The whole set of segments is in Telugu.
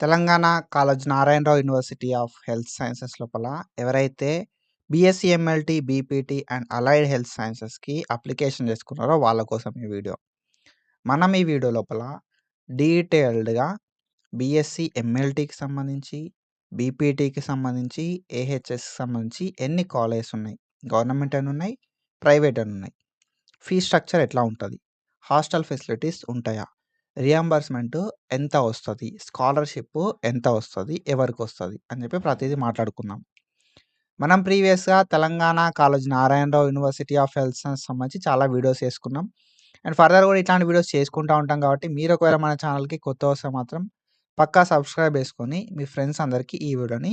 Telangana Kaloji Narayana Rao university of health sciences లోపల ఎవరైతే BSc MLT, BPT and allied health సైన్సెస్‌కి అప్లికేషన్ చేసుకున్నారో వాళ్ళ కోసం ఈ వీడియో. మనం ఈ వీడియో లోపల డీటెయిల్డ్‌గా బీఎస్సీ ఎంఎల్టీకి సంబంధించి, బీపీటీకి సంబంధించి, ఏహెచ్ఎస్‌కి సంబంధించి ఎన్ని కాలేజెస్ ఉన్నాయి, గవర్నమెంట్ ఎన్ని ఉన్నాయి, ప్రైవేట్ ఎన్ని ఉన్నాయి, ఫీ స్ట్రక్చర్ ఎట్లా ఉంటది, హాస్టల్ ఫెసిలిటీస్ ఉంటాయా, రియంబర్స్‌మెంట్ ఎంత వస్తది, స్కాలర్‌షిప్ ఎంత వస్తది, ఎవరికొస్తది అని చెప్పి ప్రతీదీ మాట్లాడుకుందాం. మనం ప్రీవియస్‌గా Telangana Kaloji Narayana Rao university of health science సంబంధించి చాలా వీడియోస్ చేసుకున్నాం. అండ్ ఫర్దర్ కూడా ఇట్లాంటి వీడియోస్ చేసుకుంటా ఉంటాం కాబట్టి మీరు ఒకవేళ మన ఛానల్‌కి కొత్త వస్తే మాత్రం పక్కా సబ్స్క్రైబ్ చేసుకొని మీ ఫ్రెండ్స్ అందరికీ ఈ వీడియోని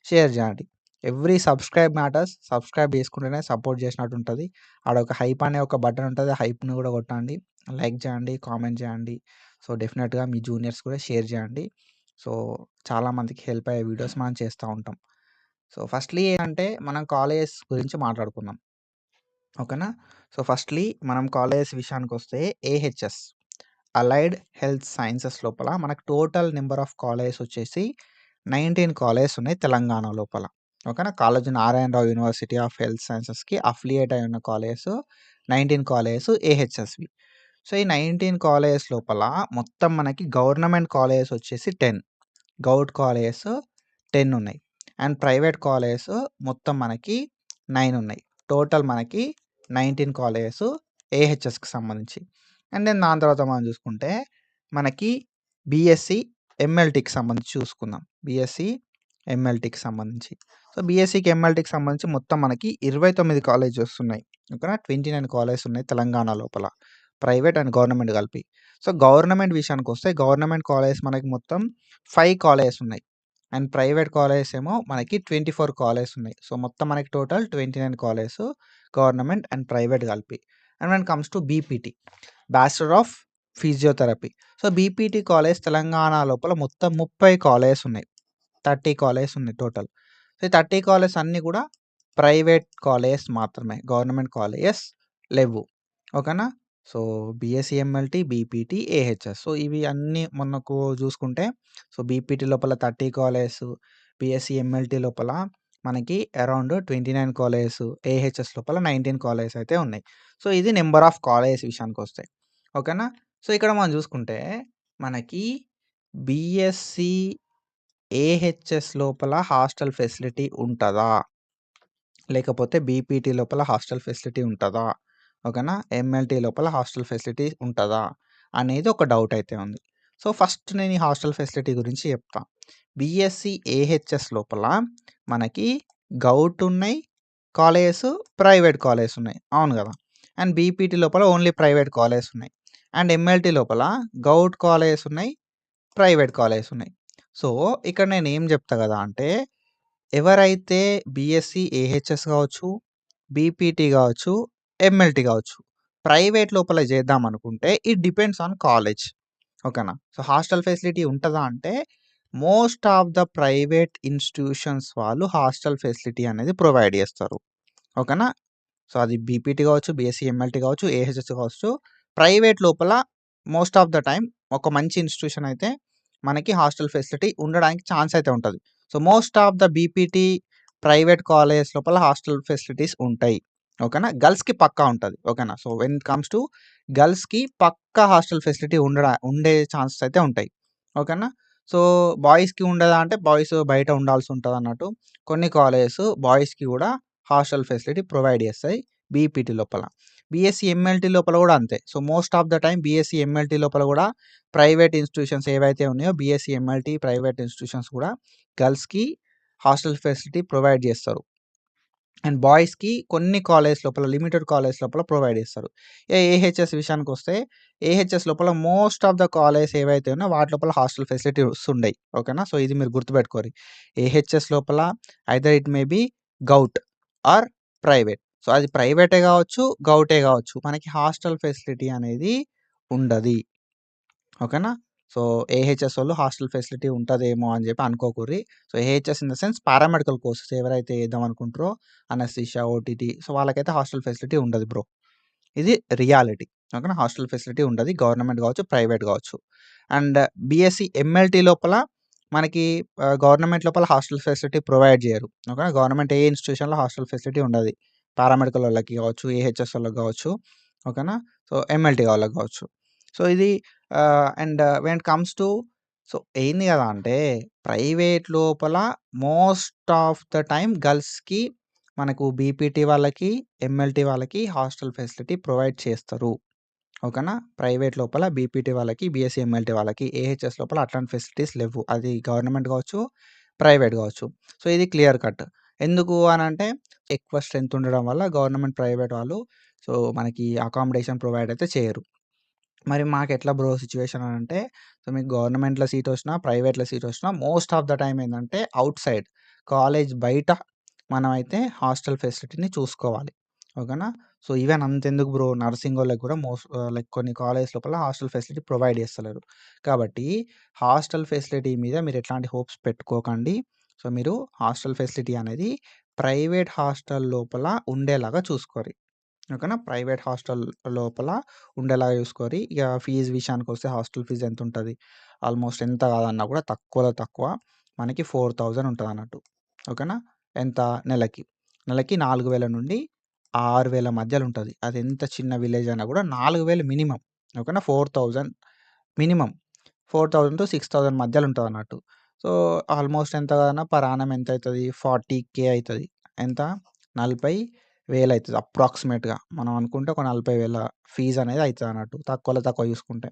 షేర్ చేయండి. Every subscribe matters. సబ్స్క్రైబ్ చేసుకుంటేనే సపోర్ట్ చేసినట్టు ఉంటుంది. ఆడొక హైప్ అనే ఒక బటన్ ఉంటుంది. ఆ హైప్‌ని కూడా కొట్టండి. లైక్ చేయండి, కామెంట్ చేయండి. సో, డెఫినెట్‌గా మీ జూనియర్స్ కూడా షేర్ చేయండి. సో, చాలామందికి హెల్ప్ అయ్యే వీడియోస్ మనం చేస్తూ ఉంటాం. సో, ఫస్ట్‌లీ ఏంటంటే మనం కాలేజెస్ గురించి మాట్లాడుకుందాం. ఓకేనా? సో, ఫస్ట్‌లీ మనం కాలేజెస్ విషయానికొస్తే ఏహెచ్ఎస్ అలైడ్ హెల్త్ సైన్సెస్ లోపల మనకు టోటల్ నెంబర్ ఆఫ్ కాలేజెస్ వచ్చేసి 19 కాలేజెస్ ఉన్నాయి తెలంగాణ లోపల. ఓకేనా? Kaloji Narayana Rao university of health సైన్సెస్‌కి అఫిలియేట్ అయి ఉన్న కాలేజెస్ 19 కాలేజెస్ ఏహెచ్ఎస్‌వి. సో, ఈ 19 కాలేజెస్ లోపల మొత్తం మనకి గవర్నమెంట్ కాలేజెస్ వచ్చేసి 10. గౌట్ కాలేజెస్ 10 ఉన్నాయి. అండ్ ప్రైవేట్ కాలేజెస్ మొత్తం మనకి 9 ఉన్నాయి. టోటల్ మనకి 19 కాలేజెస్ ఏహెచ్ఎస్‌కి సంబంధించి. అండ్ దెన్ దాని తర్వాత మనం చూసుకుంటే మనకి బీఎస్సీ, ఎంఎల్టీకి సంబంధించి చూసుకుందాం. బీఎస్సీ, ఎంఎల్టీకి సంబంధించి. సో, బీఎస్సీకి, ఎంఎల్టీకి సంబంధించి మొత్తం మనకి 29 కాలేజెస్ ఉన్నాయి. ఓకేనా? 29 కాలేజెస్ ఉన్నాయి తెలంగాణ లోపల. ప్రైవేట్ అండ్ గవర్నమెంట్ కలిపి. సో, గవర్నమెంట్ విషయానికొస్తే గవర్నమెంట్ కాలేజెస్ మనకి మొత్తం 5 కాలేజెస్ ఉన్నాయి. అండ్ ప్రైవేట్ కాలేజెస్ ఏమో మనకి 24 కాలేజెస్ ఉన్నాయి. సో, మొత్తం మనకి total 29 colleges government and private కలిపి. And when comes to BPT, bachelor of physiotherapy. So, BPT college Telangana లోపల మొత్తం 30 కాలేజెస్ ఉన్నాయి. 30 కాలేజెస్ ఉన్నాయి టోటల్. సో, ఈ 30 కాలేజెస్ అన్నీ కూడా ప్రైవేట్ కాలేజెస్ మాత్రమే. గవర్నమెంట్ కాలేజెస్ లెవ్వు. ఓకేనా? So, BSc MLT, BPT, AHS. So, ఇవి అన్నీ మనకు చూసుకుంటే సో, బీపీటీ లోపల 30 కాలేజెస్, బీఎస్సీ ఎంఎల్టీ లోపల మనకి అరౌండ్ 29 కాలేజెస్, ఏహెచ్ఎస్ లోపల 19 కాలేజెస్ అయితే ఉన్నాయి. సో, ఇది నెంబర్ ఆఫ్ కాలేజెస్ విషయానికొస్తే. ఓకేనా? సో, ఇక్కడ మనం చూసుకుంటే మనకి బీఎస్సీ, ఏహెచ్ఎస్ లోపల హాస్టల్ ఫెసిలిటీ ఉంటదా? లేకపోతే బీపీటీ లోపల హాస్టల్ ఫెసిలిటీ ఉంటదా? ఓకేనా? ఎంఎల్టీ లోపల హాస్టల్ ఫెసిలిటీ ఉంటదా? అనేది ఒక డౌట్ అయితే ఉంది. సో, ఫస్ట్ నేను ఈ హాస్టల్ ఫెసిలిటీ గురించి చెప్తా. బీఎస్సీ, ఏహెచ్ఎస్ లోపల మనకి గౌట్ ఉన్నాయి కాలేజెస్, ప్రైవేట్ కాలేజెస్ ఉన్నాయి. అవును గదా! అండ్ బీపీటీ లోపల ఓన్లీ ప్రైవేట్ కాలేజెస్ ఉన్నాయి. అండ్ ఎంఎల్టీ లోపల గౌట్ కాలేజెస్ ఉన్నాయి, ప్రైవేట్ కాలేజెస్ ఉన్నాయి. సో, ఇక్కడ నేనేం చెప్తా గదా అంటే ఎవరైతే బీఎస్సీ, ఏహెచ్ఎస్ కావచ్చు, బీపీటీ కావచ్చు, ఎంఎల్టీ కావచ్చు, ప్రైవేట్ లోపల చేద్దామనుకుంటే ఇట్ డిపెండ్స్ ఆన్ కాలేజ్. ఓకేనా? సో, హాస్టల్ ఫెసిలిటీ ఉంటదా అంటే most of the private institutions వాళ్ళు హాస్టల్ ఫెసిలిటీ అనేది ప్రొవైడ్ చేస్తారు. ఓకేనా? సో, అది బీపీటీ కావచ్చు, బీఎస్సీ, ఎంఎల్టీ కావచ్చు, ఏహెచ్ఎస్ కావచ్చు. ప్రైవేట్ లోపల మోస్ట్ ఆఫ్ ద టైమ్ ఒక మంచి ఇన్‌స్టిట్యూషన్ అయితే మనకి హాస్టల్ ఫెసిలిటీ ఉండడానికి ఛాన్స్ అయితే ఉంటది. So, most of the BPT private colleges లోపల హాస్టల్ ఫెసిలిటీస్ ఉంటాయి. ఓకేనా? గర్ల్స్‌కి పక్కా ఉంటది. ఓకేనా? So, when it comes to గర్ల్స్‌కి పక్కా హాస్టల్ ఫెసిలిటీ ఉండే ఛాన్సెస్ అయితే ఉంటాయి. ఓకేనా? సో, బాయ్స్‌కి ఉండదా అంటే బాయ్స్ బయట ఉండాల్సి ఉంటదన్నట్టు. కొన్ని కాలేజెస్ బాయ్స్‌కి కూడా హాస్టల్ ఫెసిలిటీ ప్రొవైడ్ చేస్తాయి బీపీటీ లోపల. బీఎస్సీ, ఎంఎల్టీ లోపల కూడా అంతే. So, most of the time BSc, MLT లోపల కూడా ప్రైవేట్ ఇన్‌స్టిట్యూషన్స్ ఏవైతే ఉన్నాయో బీఎస్సీ, ఎంఎల్టీ ప్రైవేట్ ఇన్‌స్టిట్యూషన్స్ కూడా గర్ల్స్‌కి హాస్టల్ ఫెసిలిటీ ప్రొవైడ్ చేస్తారు. అండ్ బాయ్స్‌కి కొన్ని కాలేజ్ లోపల లిమిటెడ్ కాలేజ్ లోపల ప్రొవైడ్ చేస్తారు. ఏహెచ్ఎస్ విషయానికొస్తే ఏహెచ్ఎస్ లోపల మోస్ట్ ఆఫ్ ద కాలేజెస్ ఏవైతే ఉన్నాయో వాటి లోపల హాస్టల్ ఫెసిలిటీస్ ఉండయి. ఓకేనా? సో, ఇది మీరు గుర్తుపెట్టుకోరి. ఏహెచ్ఎస్ లోపల either it may be govt or private. So, అది ప్రైవేటే కావచ్చు, గౌటే కావచ్చు. మనకి హాస్టల్ ఫెసిలిటీ అనేది ఉండది. ఓకేనా? సో, ఏహెచ్ఎస్ వోళ్ళు హాస్టల్ ఫెసిలిటీ ఉంటదేమో అని చెప్పి అనుకోకుర్రి. So, AHS in the sense paramedical courses ఎవరైతే చేద్దాం అనుకుంటారో అనస్థీషియా, ఓటీటీ సో, వాళ్ళకైతే హాస్టల్ ఫెసిలిటీ ఉండదు బ్రో. ఇది రియాలిటీ. ఓకేనా? హాస్టల్ ఫెసిలిటీ ఉండది. గవర్నమెంట్ కావచ్చు, ప్రైవేట్ కావచ్చు. అండ్ బీఎస్సీ, ఎంఎల్టీ లోపల మనకి గవర్నమెంట్ లోపల హాస్టల్ ఫెసిలిటీ ప్రొవైడ్ జేయరు. ఓకేనా. గవర్నమెంట్ ఏ ఇన్‌స్టిట్యూషన్‌లో హాస్టల్ ఫెసిలిటీ ఉండది. పారామెడికల్ వాళ్ళకి గావచ్చు, ఏహెచ్ఎస్ వాళ్ళకి గావచ్చు. ఓకేనా. సో, ఎంఎల్‌టీ వాళ్ళకి గావచ్చు. సో, ఇది and when it comes to so, ఏంది గదా అంటే ప్రైవేట్ లోపల మోస్ట్ ఆఫ్ ద టైమ్ గర్ల్స్‌కి మనకు బీపీటీ వాళ్ళకి, ఎంఎల్‌టీ వాళ్ళకి హాస్టల్ ఫెసిలిటీ ప్రొవైడ్ చేస్తరు. ఓకేనా. ప్రైవేట్ లోపల బీపీటీ వాళ్ళకి, బీఎస్సీ, ఎంఎల్‌టీ వాళ్ళకి, ఏహెచ్ఎస్ లోపల అట్లాంటి ఫెసిలిటీస్ లెవ్వు. అది గవర్నమెంట్ గావచ్చు, ప్రైవేట్ గావచ్చు. సో, ఇది క్లియర్ కట్. ఎందుకు అనంటే ఎక్కువ స్ట్రెంత్ ఉండడం వల్ల గవర్నమెంట్, ప్రైవేట్ వాళ్ళు సో, మనకి అకామిడేషన్ ప్రొవైడ్ అయితే చేయరు. మరి మాకెట్లా బ్రో సిట్యుయేషన్ అనంటే, సో, మీకు గవర్నమెంట్‌లో సీటొచ్చినా, ప్రైవేట్‌లో సీటొచ్చినా మోస్ట్ ఆఫ్ ద టైమ్ ఏందంటే ఔట్‌సైడ్ కాలేజ్ బయట మనమైతే హాస్టల్ ఫెసిలిటీని చూసుకోవాలి. ఓకేనా. సో, ఈవెన్ అంతెందుకు బ్రో నర్సింగోళ్ళకి గూడా లైక్ కొన్ని కాలేజెస్ లోపల హాస్టల్ ఫెసిలిటీ ప్రొవైడ్ జేస్తలేరు. కాబట్టి హాస్టల్ ఫెసిలిటీ మీద మీరెట్లాంటి హోప్స్ పెట్టుకోకండి. సో, మీరు హాస్టల్ ఫెసిలిటీ అనేది ప్రైవేట్ హాస్టల్ లోపల ఉండేలాగా చూసుకోరి. ఓకేనా. ప్రైవేట్ హాస్టల్ లోపల ఉండేలాగా చూసుకోరి. ఇగ ఫీజ్ విషయానికొస్తే హాస్టల్ ఫీజ్ ఎంతుంటది? ఆల్మోస్ట్ ఎంత కాదన్నా కూడా తక్కువలో తక్కువ మనకి 4000 ఉంటదన్నట్టు. ఓకేనా. ఎంత నెలకి? నెలకి 4000 నుండి 6000 మధ్యలో ఉంటది. అదెంత చిన్న విలేజ్ అయినా కూడా 4000 మినిమమ్. ఓకేనా. 4000 మినిమమ్. 4000-6000 మధ్యలో ఉంటదన్నట్టు. సో, ఆల్మోస్ట్ ఎంత కాదన్నా పర్ యానమ్ ఎంతైతది? 40,000 అయితది. ఎంత? 40,000 అయితది అప్రాక్సిమేట్‌గా. మనం అనుకుంటే ఒక 40,000 ఫీజ్ అనేది అయితదన్నట్టు. తక్కువలో తక్కువ చూసుకుంటే.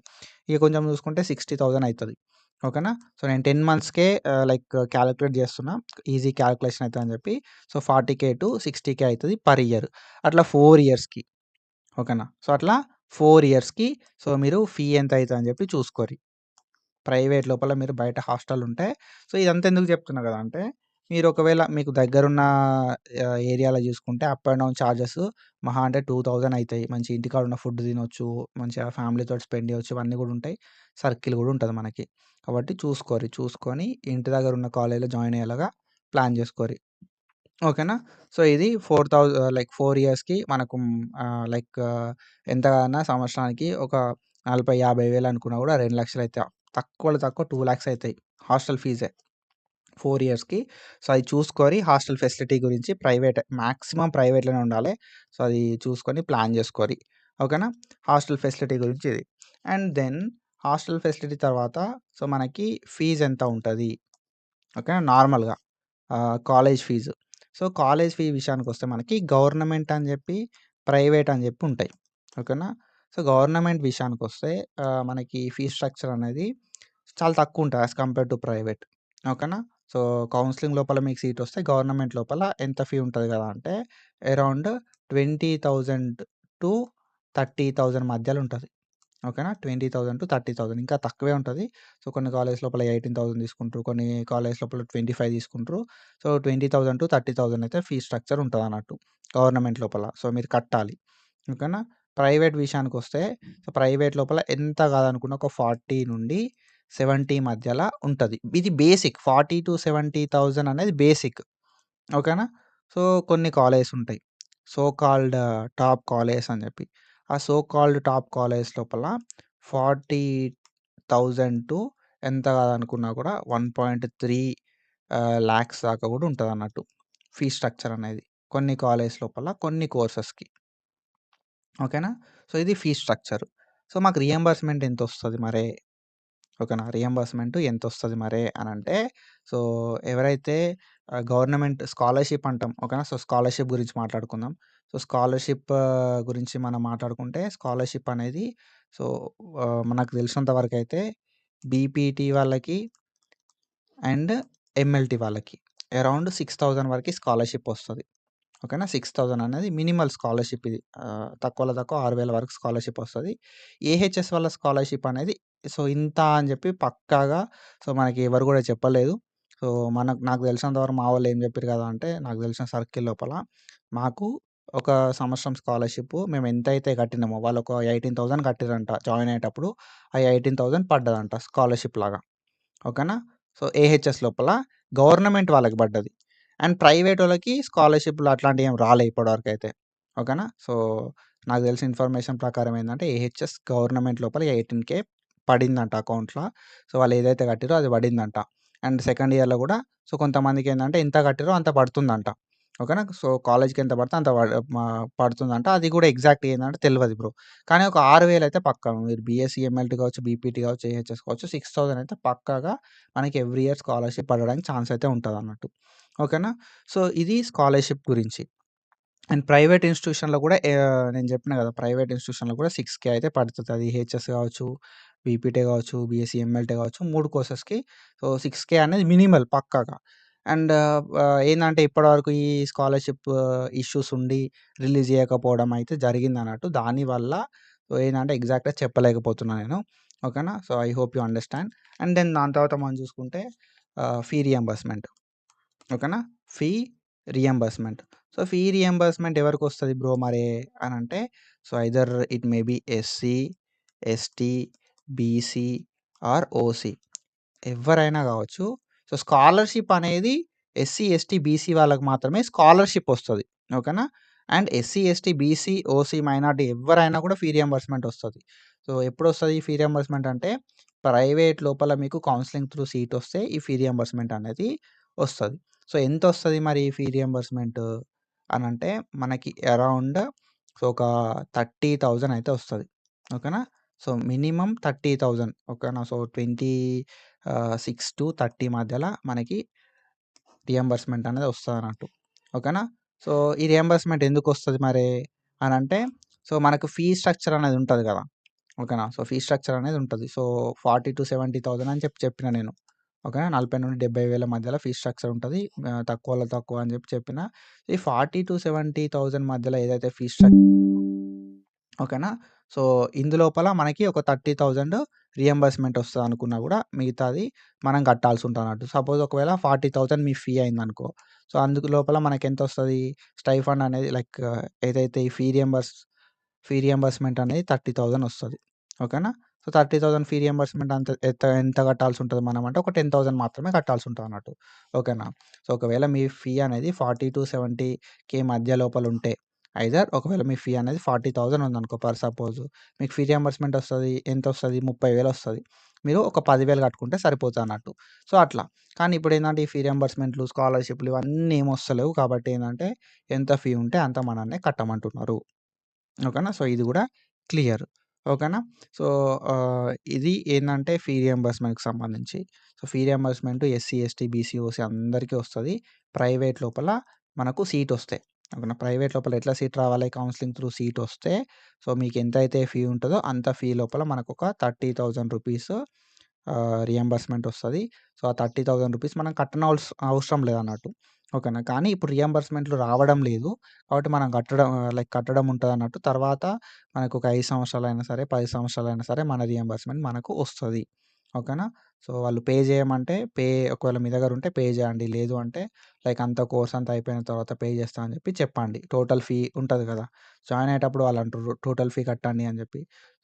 ఇక కొంచెం చూసుకుంటే 60,000 అయితది. ఓకేనా. సో, నేను 10 మంత్స్‌కే లైక్ కాలిక్యులేట్ చేస్తున్నా. ఈజీ కాలిక్యులేషన్ అయితదని చెప్పి. సో, 40,000-60,000 అయితది పర్ ఇయర్. అట్లా 4 ఇయర్స్‌కి. ఓకేనా. సో, అట్లా 4 ఇయర్స్‌కి సో, మీరు ఫీ ఎంత అయితదని చెప్పి చూసుకోరి. ప్రైవేట్ లోపల మీరు బయట హాస్టల్ ఉంటే సో, ఇదంతా ఎందుకు చెప్తున్నా కదా అంటే, మీరు ఒకవేళ మీకు దగ్గరున్న ఏరియాలో చూసుకుంటే అప్ అండ్ డౌన్ చార్జెస్ మహా అంటే 2000 అయితాయి. మంచి ఇంటికాడ ఉన్న ఫుడ్ తినొచ్చు. మంచిగా ఫ్యామిలీతోటి స్పెండ్ చేయొచ్చు. ఇవన్నీ కూడా ఉంటాయి. సర్కిల్ కూడా ఉంటది మనకి. కాబట్టి చూసుకోరి. చూసుకొని ఇంటి దగ్గర ఉన్న కాలేజ్‌లో జాయిన్ అయ్యేలాగా ప్లాన్ చేసుకోరి. ఓకేనా. సో, ఇది 4 4 ఇయర్స్‌కి మనకు లైక్ ఎంత కాదన్నా సంవత్సరానికి ఒక 40, 50,000 అనుకున్నా కూడా 2,00,000 అయితాయి. తక్కువలో తక్కువ 2,00,000 అయితాయి. హాస్టల్ ఫీజే. 4 ఇయర్స్‌కి. సో, అది చూసుకొని హాస్టల్ ఫెసిలిటీ గురించి ప్రైవేటే. మాక్సిమం ప్రైవేట్‌లోనే ఉండాలి. సో, అది చూసుకొని ప్లాన్ చేసుకోరి. ఓకేనా. హాస్టల్ ఫెసిలిటీ గురించి ఇది. అండ్ దెన్ హాస్టల్ ఫెసిలిటీ తర్వాత సో, మనకి ఫీజ్ ఎంత ఉంటది? ఓకేనా. నార్మల్‌గా college fees. So, college fee విషయానికొస్తే మనకి గవర్నమెంట్ అని జెప్పి, ప్రైవేట్ అని జెప్పి ఉంటాయి. ఓకేనా. సో, గవర్నమెంట్ విషయానికొస్తే మనకి ఫీ స్ట్రక్చర్ అనేది చాలా తక్కువుంటది యాస్ కంపేర్ టు ప్రైవేట్. ఓకేనా. సో, కౌన్సెలింగ్ లోపల మీకు సీటొస్తే గవర్నమెంట్ లోపల ఎంత ఫీ ఉంటది గదా అంటే అరౌండ్ 20,000-30,000 మధ్యలో ఉంటది. ఓకేనా. 20,000-30,000 ఇంకా తక్కువే ఉంటది. సో, కొన్ని కాలేజ్ లోపల 18,000 తీసుకుంటారు. కొన్ని కాలేజ్ లోపల 25 తీసుకుంటారు. సో, 20,000-30,000 అయితే ఫీ స్ట్రక్చర్ ఉంటదన్నట్టు గవర్నమెంట్ లోపల. సో, మీరు కట్టాలి. ఓకేనా. ప్రైవేట్ విషయానికొస్తే సో, ప్రైవేట్ లోపల ఎంత కాదనుకున్న ఒక 40-70 మధ్యల ఉంటది. ఇది బేసిక్ 40,000-70,000 అనేది బేసిక్. ఓకేనా. సో, కొన్ని కాలేజెస్ ఉంటాయి. సో కాల్డ్ టాప్ కాలేజెస్ అని జెప్పి. ఆ సో కాల్డ్ టాప్ కాలేజెస్ లోపల 40,000 టు ఎంత కాదనుకున్నా కూడా 1.3 లాక్స్ దాకా కూడా ఉంటదన్నట్టు. ఫీ స్ట్రక్చర్ అనేది. కొన్ని కాలేజెస్ లోపల, కొన్ని కోర్సెస్‌కి. ఓకేనా. సో, ఇది ఫీ స్ట్రక్చర్. సో, మాకు రీయింబర్స్‌మెంట్ ఎంతొస్తది మరే? ఓకేనా. రీయింబర్స్‌మెంట్ ఎంతొస్తది మరే అనంటే, సో, ఎవరైతే గవర్నమెంట్ స్కాలర్‌షిప్ అంటాం. ఓకేనా. సో, స్కాలర్‌షిప్ గురించి మాట్లాడుకుందాం. సో, స్కాలర్‌షిప్ గురించి మనం మాట్లాడుకుంటే, స్కాలర్‌షిప్ అనేది సో, మనకు తెలిసినంత వరకైతే బీపీటీ వాళ్ళకి అండ్ ఎంఎల్‌టీ వాళ్ళకి అరౌండ్ 6,000 వరకి స్కాలర్‌షిప్ ఒస్తది. ఓకేనా. 6,000 అనేది మినిమల్ స్కాలర్‌షిప్ ఇది. తక్కువలో తక్కువ 6,000 వరకు స్కాలర్‌షిప్ ఒస్తది. ఏహెచ్ఎస్ వాళ్ళ స్కాలర్‌షిప్ అనేది సో, ఇంత అని జెప్పి పక్కాగా సో, మనకి ఎవరు గూడా చెప్పలేదు. సో, నాకు తెలిసినంత వరకు మా వోళ్ళు ఏం జెప్పిర్రు గదా అంటే, నాకు తెలిసిన సర్కిల్ లోపల మాకు ఒక సంవత్సరం స్కాలర్‌షిప్ మేము ఎంతైతే కట్టినామో వాళ్ళొక 18,000 కట్టిర్రంట జాయిన్ అయ్యేటప్పుడు. ఆ 18,000 పడ్డదంట స్కాలర్‌షిప్ లాగా. ఓకేనా. సో, ఏహెచ్ఎస్ లోపల గవర్నమెంట్ వాళ్ళకి పడ్డది. అండ్ ప్రైవేటోళ్ళకి స్కాలర్‌షిప్‌లు అట్లాంటియేం రాలే ఇప్పటివరకైతే. ఓకేనా. సో, నాకు తెలిసిన ఇన్ఫర్మేషన్ ప్రకారం ఏందంటే, ఏహెచ్ఎస్ గవర్నమెంట్ లోపల 18,000 పడిందంట అకౌంట్‌ల. సో, వాళ్ళు ఏదైతే కట్టిర్రో అది పడిందంట. అండ్ సెకండ్ ఇయర్‌లో గూడా సో, కొంతమందికేందంటే ఎంత కట్టిర్రో అంత పడుతుందంట. ఓకేనా. సో, కాలేజ్‌కి ఎంత పడితే అంత పడుతుందంట. అది గూడా ఎగ్జాక్ట్‌గా ఏందంటే తెలవదు బ్రో. కానీ ఒక 6,000 అయితే పక్కా. మీరు బీఎస్సీ, ఎంఎల్టీ కావచ్చు, బీపీటీ కావచ్చు, ఏహెచ్ఎస్ కావచ్చు 6,000 అయితే పక్కాగా మనకి ఎవ్రీ ఇయర్ స్కాలర్‌షిప్ పడడానికి ఛాన్స్ అయితే ఉంటదన్నట్టు. ఓకేనా. సో, ఇది స్కాలర్‌షిప్ గురించి. అండ్ ప్రైవేట్ ఇన్‌స్టిట్యూషన్‌లో గూడా నేను జెప్పిన గదా! ప్రైవేట్ ఇన్‌స్టిట్యూషన్‌లో గూడా 6,000 అయితే పడతది. అది హెచ్ఎస్ గావచ్చు, బీపీటీ గావచ్చు, బీఎస్సీ, ఎంఎల్టీ గావచ్చు 3 కోర్సెస్‌కి. సో, 6,000 అనేది మినిమల్ పక్కాగా. అండ్ ఏందంటే ఇప్పటివరకు ఈ స్కాలర్‌షిప్ ఇష్యూస్ ఉండి రిలీజ్ జేయకపోవడం అయితే జరిగిందన్నట్టు. దానివల్ల సో, ఏందంటే ఎగ్జాక్ట్‌గా చెప్పలేకపోతున్నా నేను. ఓకేనా. So, I hope you understand. And then దాని తర్వాత మనం జూసుకుంటే ఫీ రియంబర్స్‌మెంట్. ఓకేనా. Fee reimbursement. So, fee reimbursement ఎవరికొస్తది బ్రో మరి అనంటే, so, either it may be SC, ST, BC or OC. ఎవ్వరైనా గావచ్చు. సో, స్కాలర్‌షిప్ అనేది ఎస్సీ, ఎస్టీ, బీసీ వాళ్ళకి మాత్రమే స్కాలర్‌షిప్ ఒస్తది. ఓకేనా. And SC, ST, BC, OC, minority ఎవ్వరైనా కూడా ఫీ రియంబర్స్‌మెంట్ ఒస్తది. సో, ఎప్పుడొస్తది ఈ ఫీ రియంబర్స్‌మెంట్ అంటే, ప్రైవేట్ లోపల మీకు కౌన్సెలింగ్ త్రూ సీట్ ఒస్తే ఈ ఫీ రియంబర్స్‌మెంట్ అనేది ఒస్తది. సో, ఎంతొస్తది మరి ఈ ఫీ రియంబర్స్‌మెంట్ అనంటే, మనకి అరౌండ్ సో, ఒక 30,000 అయితే ఒస్తది. ఓకేనా. సో, మినిమమ్ 30,000 ఓకేనా. సో, 6-30 మధ్యల మనకి రియంబర్స్‌మెంట్ అనేది వస్తదన్నట్టు. ఓకేనా. సో, ఈ రియంబర్స్‌మెంట్ ఎందుకొస్తది మరి అనంటే, సో, మనకు ఫీ స్ట్రక్చర్ అనేది ఉంటది గదా! ఓకేనా. సో, ఫీ స్ట్రక్చర్ అనేది ఉంటది. సో, 40,000-70,000 అని చెప్పిన నేను. ఓకేనా. 40,000-70,000 మధ్యలో ఫీ స్ట్రక్చర్ ఉంటది. తక్కువలో తక్కువ అని చెప్పిన. ఈ 40,000-70,000 మధ్యలో ఏదైతే ఫీ స్ట్రక్చర్ ఓకేనా. సో, ఇందులోపల మనకి ఒక 30,000 రియంబర్స్‌మెంట్ వస్తదనుకున్నా గూడా, మిగతాది మనం కట్టాల్సుంటదన్నట్టు. సపోజ్ ఒకవేళ 40,000 మీ ఫీ అయిందనుకో, సో, అందుకు లోపల మనకెంతొస్తది స్టైఫండ్ అనేది లైక్ ఏదైతే ఈ ఫీ రియంబర్స్‌మెంట్ అనేది 30,000 వస్తది. ఓకేనా. సో, 30,000 ఫీ రియంబర్స్‌మెంట్ ఎంత కట్టాల్సుంటది మనం అంటే ఒక 10,000 మాత్రమే కట్టాల్సుంటదన్నట్టు. ఓకేనా. సో, ఒకవేళ మీ ఫీ అనేది 40,000-70,000 మధ్య లోపలుంటే ఐదర్ ఒకవేళ మీ ఫీ అనేది 40,000 ఉందనుకో ఫర్ సపోజ్. మీకు ఫీ రియంబర్స్‌మెంట్ వస్తది. ఎంతొస్తది? 30,000 వస్తది. మీరు ఒక 10,000 కట్టుకుంటే సరిపోతదన్నట్టు. సో, అట్లా. కానీ ఇప్పుడేందంటే ఈ ఫీ రియంబర్స్‌మెంట్‌లు, స్కాలర్‌షిప్‌లు ఇవన్నీ ఏమొస్తలేవు. కాబట్టి ఏందంటే ఎంత ఫీ ఉంటే అంత మనల్ని కట్టమంటున్నారు. ఓకేనా. సో, ఇది గూడా క్లియర్. ఓకేనా. సో, ఇది ఏందంటే ఫీ రియంబర్స్‌మెంట్‌కి సంబంధించి. So, fee reimbursement SC, ST, BC, OC అందరికీ వస్తది. ప్రైవేట్ లోపల మనకు సీటొస్తే. ఓకేనా. ప్రైవేట్ లోపల ఎట్లా సీట్ రావాలి? కౌన్సెలింగ్ త్రూ సీటొస్తే సో, మీకెంతైతే ఫీ ఉంటదో అంత ఫీ లోపల మనకొక 30,000 రూపీస్ రియంబర్స్‌మెంట్ వస్తది. సో, ఆ 30,000 రూపీస్ మనం అవసరం లేదన్నట్టు. ఓకేనా. కానీ ఇప్పుడు రియంబర్స్‌మెంట్‌లు రావడం లేదు. కాబట్టి మనం కట్టడం ఉంటదన్నట్టు. తర్వాత మనకొక 5 సంవత్సరాలైనా సరే, 10 సంవత్సరాలైనా సరే మన రియంబర్స్‌మెంట్ మనకు వస్తది. ఓకేనా. సో, వాళ్ళు పే చేయమంటే ఒకవేళ మీ దగ్గర ఉంటే పే చేయండి. లేదు అంటే లైక్ అంత కోర్స్ అంతా అయిపోయిన తర్వాత పే చేస్తా అని చెప్పండి. టోటల్ ఫీ ఉంటది కదా! జాయిన్ అయ్యేటప్పుడు వాళ్ళు అంటుర్రు టోటల్ ఫీ కట్టండి అని చెప్పి.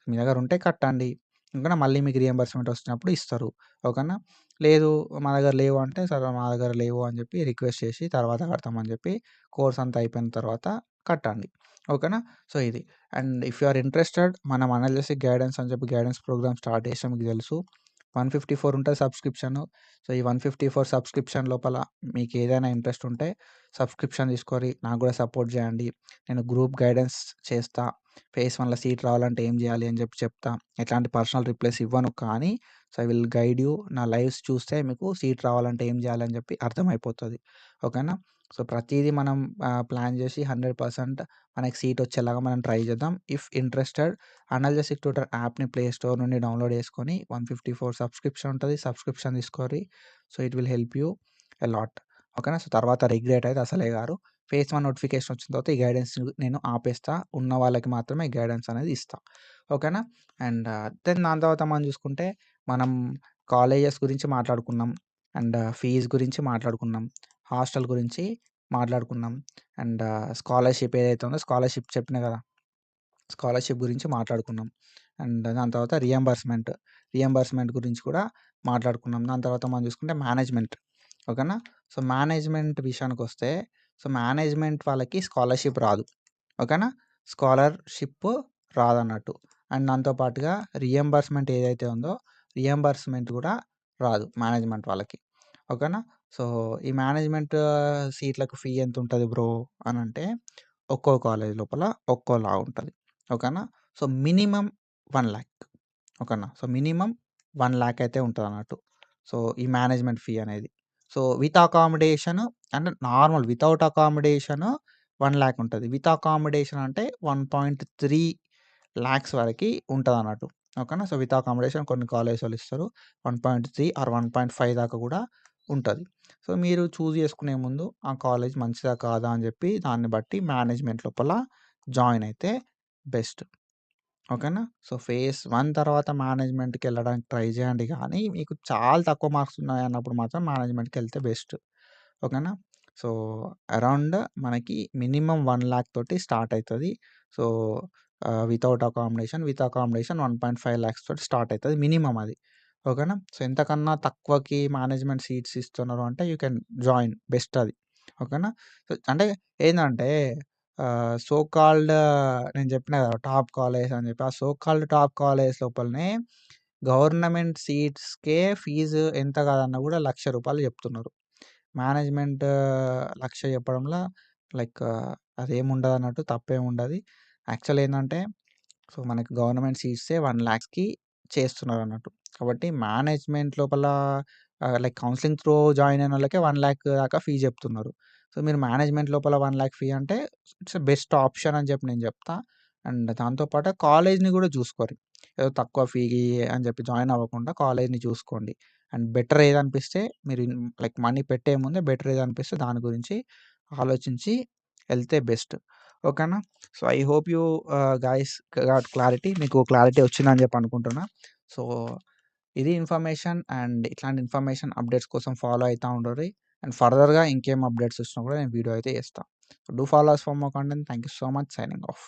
మీ దగ్గర ఉంటే కట్టండి. ఓకేనా. మళ్ళీ మీకు రియంబర్స్‌మెంట్ వచ్చినప్పుడు ఇస్తారు. ఓకేనా. లేదు మా దగ్గర లేవు అంటే, సరే మా దగ్గర లేవు అని చెప్పి రిక్వెస్ట్ చేసి తర్వాత కడతామని చెప్పి కోర్స్ అంతా అయిపోయిన తర్వాత కట్టండి. ఓకేనా. సో, ఇది. And if you are interested మనం అనాలిసిస్ గైడెన్స్ అని చెప్పి గైడెన్స్ ప్రోగ్రామ్ స్టార్ట్ చేసాం మీకు తెలుసు. 154 ఉంటది సబ్స్క్రిప్షను. సో, ఈ 154 సబ్స్క్రిప్షన్ లోపల మీకేదైనా ఇంట్రెస్ట్ ఉంటే సబ్స్క్రిప్షన్ తీసుకొని నాకు గూడా సపోర్ట్ చేయండి. నేను గ్రూప్ గైడెన్స్ చేస్తా. ఫేజ్ 1లో సీట్ రావాలంటే ఏం చేయాలి అని చెప్తా. ఎట్లాంటి పర్సనల్ రిప్లైస్ ఇవ్వను కానీ so, I will guide you. నా లైవ్స్ చూస్తే మీకు సీట్ రావాలంటే ఏం చేయాలని చెప్పి అర్థమైపోతది. ఓకేనా. సో, ప్రతీదీ మనం ప్లాన్ చేసి 100% మనకి సీట్ వచ్చేలాగా మనం ట్రై చేద్దాం. ఇఫ్ ఇంట్రెస్టెడ్ అనాలిసిస్ ట్యూటర్ యాప్‌ని ప్లే స్టోర్ నుండి డౌన్‌లోడ్ చేసుకొని 154 సబ్స్క్రిప్షన్ ఉంటది. సబ్స్క్రిప్షన్ తీసుకోరి. So, it will help you a lot. ఓకేనా. సో, తర్వాత రిగ్రెట్ అయితే అసలే గారు. ఫేజ్ 1 నోటిఫికేషన్ వచ్చిన తర్వాత ఈ గైడెన్స్ నేను ఆపేస్తా. ఉన్న వాళ్ళకి మాత్రమే గైడెన్స్ అనేది ఇస్తా. ఓకేనా. అండ్ దెన్ దాని తర్వాత మనం చూసుకుంటే మనం కాలేజెస్ గురించి మాట్లాడుకున్నాం. అండ్ ఫీజ్ గురించి మాట్లాడుకున్నాం. హాస్టల్ గురించి మాట్లాడుకున్నాం. అండ్ స్కాలర్‌షిప్ ఏదైతే ఉందో స్కాలర్‌షిప్ చెప్పినా గదా! స్కాలర్‌షిప్ గురించి మాట్లాడుకున్నాం. అండ్ దాని తర్వాత రియంబర్స్‌మెంట్ గురించి కూడా మాట్లాడుకున్నాం. దాని తర్వాత మనం చూసుకుంటే మేనేజ్‌మెంట్. ఓకేనా. సో, మేనేజ్‌మెంట్ విషయానికొస్తే సో, మేనేజ్‌మెంట్ వాళ్ళకి స్కాలర్‌షిప్ రాదు. ఓకేనా. స్కాలర్‌షిప్ రాదన్నట్టు. అండ్ దాంతో పాటుగా రియంబర్స్‌మెంట్ ఏదైతే ఉందో రియంబర్స్‌మెంట్ గూడా రాదు మేనేజ్‌మెంట్ వాళ్ళకి. ఓకేనా. సో, ఈ మేనేజ్మెంట్ సీట్లకు ఫీ ఎంతుంటది బ్రో అనంటే, ఒక్కో కాలేజ్ లోపల ఒక్కోలా ఉంటది. ఓకేనా. సో, మినిమమ్ 1,00,000 ఓకేనా. సో, మినిమమ్ 1,00,000 అయితే ఉంటదన్నట్టు. సో, ఈ మేనేజ్మెంట్ ఫీ అనేది. సో, విత్ అకామిడేషన్ అంటే నార్మల్ వితౌట్ అకామిడేషన్ 1,00,000 ఉంటది. విత్ అకామిడేషన్ అంటే 1.3 లాక్స్ వరకి ఉంటదన్నట్టు. ఓకేనా. సో, విత్ అకామిడేషన్ కొన్ని కాలేజోళ్ళు ఇస్తారు. 1.3 ఆర్ 1.5 దాకా కూడా ఉంటది. సో, మీరు చూజ్ చేసుకునే ముందు ఆ కాలేజ్ మంచిదా కాదా అని చెప్పి దాన్ని బట్టి మేనేజ్మెంట్ లోపల జాయిన్ అయితే బెస్ట్. ఓకేనా. సో, ఫేజ్ 1 తర్వాత మేనేజ్మెంట్‌కెళ్ళడానికి ట్రై చేయండి గానీ, మీకు చాలా తక్కువ మార్క్స్ ఉన్నాయన్నప్పుడు మాత్రం మేనేజ్మెంట్‌కెళ్తే బెస్ట్. ఓకేనా. సో, అరౌండ్ మనకి మినిమమ్ 1,00,000 తోటి స్టార్ట్ అయితది. So, without accommodation, with accommodation 1.5 lakhs తోటి స్టార్ట్ అయితది. మినిమమ్ అది. ఓకేనా. సో, ఎంతకన్నా తక్కువకి మేనేజ్మెంట్ సీట్స్ ఇస్తున్నారు అంటే యూ కెన్ జాయిన్ బెస్ట్ అది. ఓకేనా. సో, అంటే ఏందంటే సో కాల్డ్ నేను చెప్పిన కదా! టాప్ కాలేజ్ అని చెప్పి. ఆ సో కాల్డ్ టాప్ కాలేజ్ లోపలనే గవర్నమెంట్ సీట్స్‌కే ఫీజు ఎంత కాదన్నా కూడా రూ. 1,00,000 చెప్తున్నారు. మేనేజ్మెంట్ 1,00,000 చెప్పడంలో లైక్ అదేముండదన్నట్టు తప్పేముండది. యాక్చువల్ ఏందంటే సో, మనకి గవర్నమెంట్ సీట్సే 1,00,000కి చేస్తున్నారన్నట్టు. కాబట్టి మేనేజ్మెంట్ లోపల లైక్ కౌన్సెలింగ్ త్రూ జాయిన్ అయినోళ్ళకే 1,00,000 దాకా ఫీ చెప్తున్నారు. సో, మీరు మేనేజ్మెంట్ లోపల 1,00,000 ఫీ అంటే ఇట్స్ బెస్ట్ ఆప్షన్ అని చెప్పి నేను చెప్తా. అండ్ దాంతో పాటు కాలేజ్‌ని కూడా చూసుకోరి. ఏదో తక్కువ ఫీ అని చెప్పి జాయిన్ అవ్వకుండా కాలేజ్‌ని చూసుకోండి. అండ్ బెటర్ ఏదనిపిస్తే మీరు లైక్ మనీ పెట్టే ముందే బెటర్ ఏదనిపిస్తే దాని గురించి ఆలోచించి ఎళ్తే బెస్ట్. ఓకేనా. So, I hope you guys got clarity. మీకు క్లారిటీ వచ్చిందని చెప్పి అనుకుంటున్నా. సో, ఇది ఇన్ఫర్మేషన్ అండ్ ఇట్లాంటి ఇన్ఫర్మేషన్ అప్డేట్స్ కోసం ఫాలో అయితా ఉండుర్రి. అండ్ ఫర్దర్‌గా ఇంకేం అప్డేట్స్ వచ్చినా కూడా నేను వీడియో అయితే చేస్తా. Do follow us for more content. Thank you so much. Signing of.